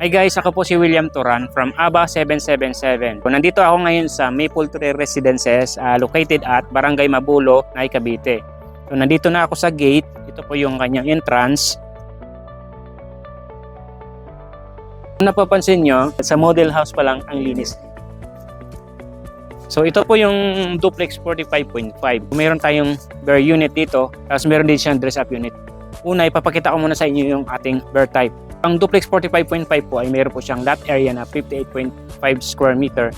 Hi guys, ako po si William Turan from ABA 777. Nandito ako ngayon sa Maple Tree Residences located at Barangay Mabulo, Nay, Cavite. So nandito na ako sa gate. Ito po yung kanyang entrance. Kung napapansin nyo, sa model house pa lang ang linis. So ito po yung duplex 45.5. Meron tayong bare unit dito, tapos meron din siyang dress up unit. Una, ipapakita ko muna sa inyo yung ating bare type. Ang duplex 45.5 po ay meron po siyang lot area na 58.5 square meter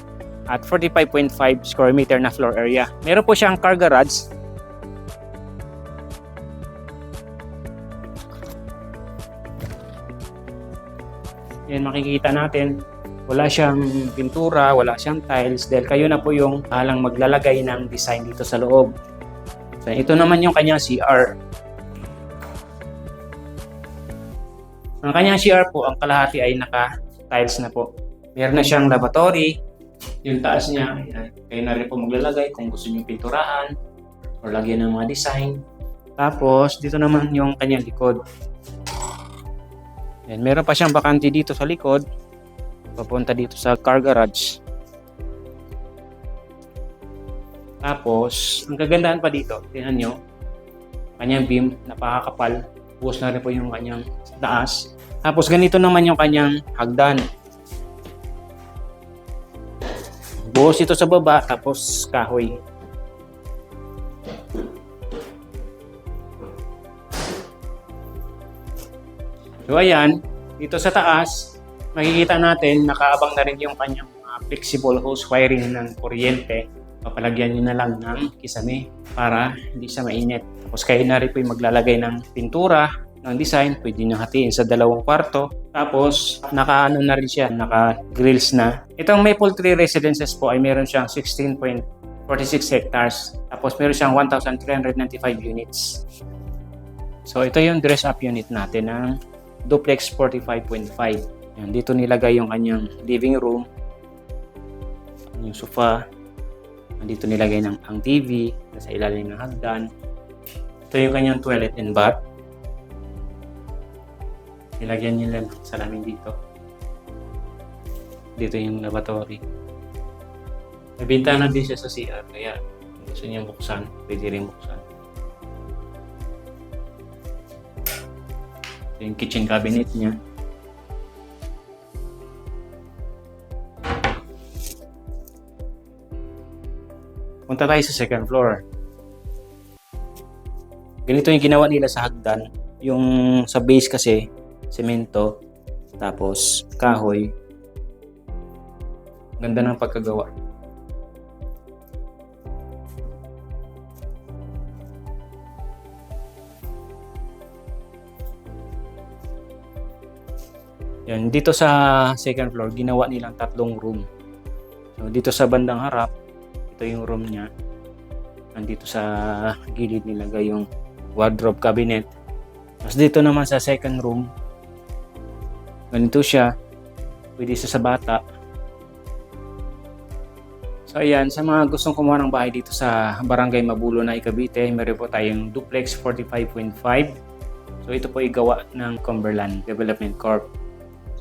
at 45.5 square meter na floor area. Meron po siyang car garage. Yan, makikita natin. Wala siyang pintura, wala siyang tiles dahil kayo na po yung halang maglalagay ng design dito sa loob. So, ito naman yung kanyang CR. Ang kanyang CR po, ang kalahati ay naka-tiles na po. Meron na siyang lavatory. Yung taas niya, kayo na rin po maglalagay kung gusto niyo pinturahan o lagyan ng mga design. Tapos, dito naman yung kanyang likod. Yan, meron pa siyang bakante dito sa likod. Papunta dito sa car garage. Tapos, ang kagandahan pa dito, tingnan nyo, kanyang beam, napakakapal. Buhos na rin po yung kanyang taas. Tapos ganito naman yung kanyang hagdan. Buhos ito sa baba, tapos kahoy. So ayan, dito sa taas, makikita natin, nakaabang na rin yung kanyang flexible hose wiring ng kuryente. Papalagyan nyo na lang ng kisame para hindi siya mainit. Tapos kayo na rin po yung maglalagay ng pintura, ng design. Pwede nyo hatiin sa 2 kwarto. Tapos naka-ano na rin siya, naka-grills na. Itong Maple Tree Residences po ay meron siyang 16.46 hectares. Tapos meron siyang 1,395 units. So ito yung dress up unit natin ng duplex 45.5. Yan, dito nilagay yung kanyang living room, yung sofa. Dito nilagay ang TV sa ilalim ng hagdan. Ito yung kanyang toilet and bath. Nilagyan nila ng salamin dito. Dito yung lavatory. May bintana din siya sa CR, kaya kung gusto niya buksan, pwede rin buksan. Ito yung kitchen cabinet niya. Punta tayo sa second floor. Ganito yung ginawa nila sa hagdan. Yung sa base kasi, semento, tapos kahoy. Ganda ng pagkagawa. Yan, dito sa second floor, ginawa nilang 3 room. So, dito sa bandang harap, ito yung room niya. Nandito sa gilid nilagay yung wardrobe cabinet. Tapos dito naman sa second room, ganito siya. Pwede sa bata. So ayan, sa mga gustong kumuha ng bahay dito sa Barangay Mabulo, Nay, Cavite, meron po tayong duplex 45.5. So ito po ay gawa ng Cumberland Development Corp.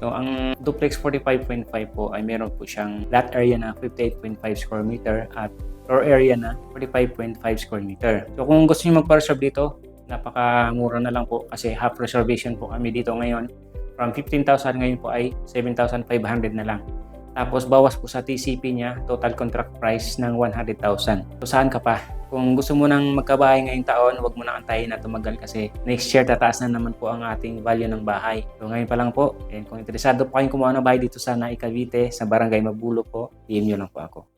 So ang duplex 45.5 po ay meron po siyang lot area na 58.5 square meter at floor area na 45.5 square meter. So kung gusto niyo magpa-reserve dito, napakamura na lang po kasi half reservation po kami dito ngayon. From 15,000 ngayon po ay 7,500 na lang. Tapos bawas po sa TCP niya, total contract price ng 100,000. So saan ka pa? Kung gusto mo nang magkabahay ngayong taon, huwag mo na antayin na tumagal kasi next year tataas na naman po ang ating value ng bahay. So ngayon pa lang po, kung interesado po kayong kumuha ng bahay dito sa Nay, Cavite, sa Barangay Mabulo po, PM nyo lang po ako.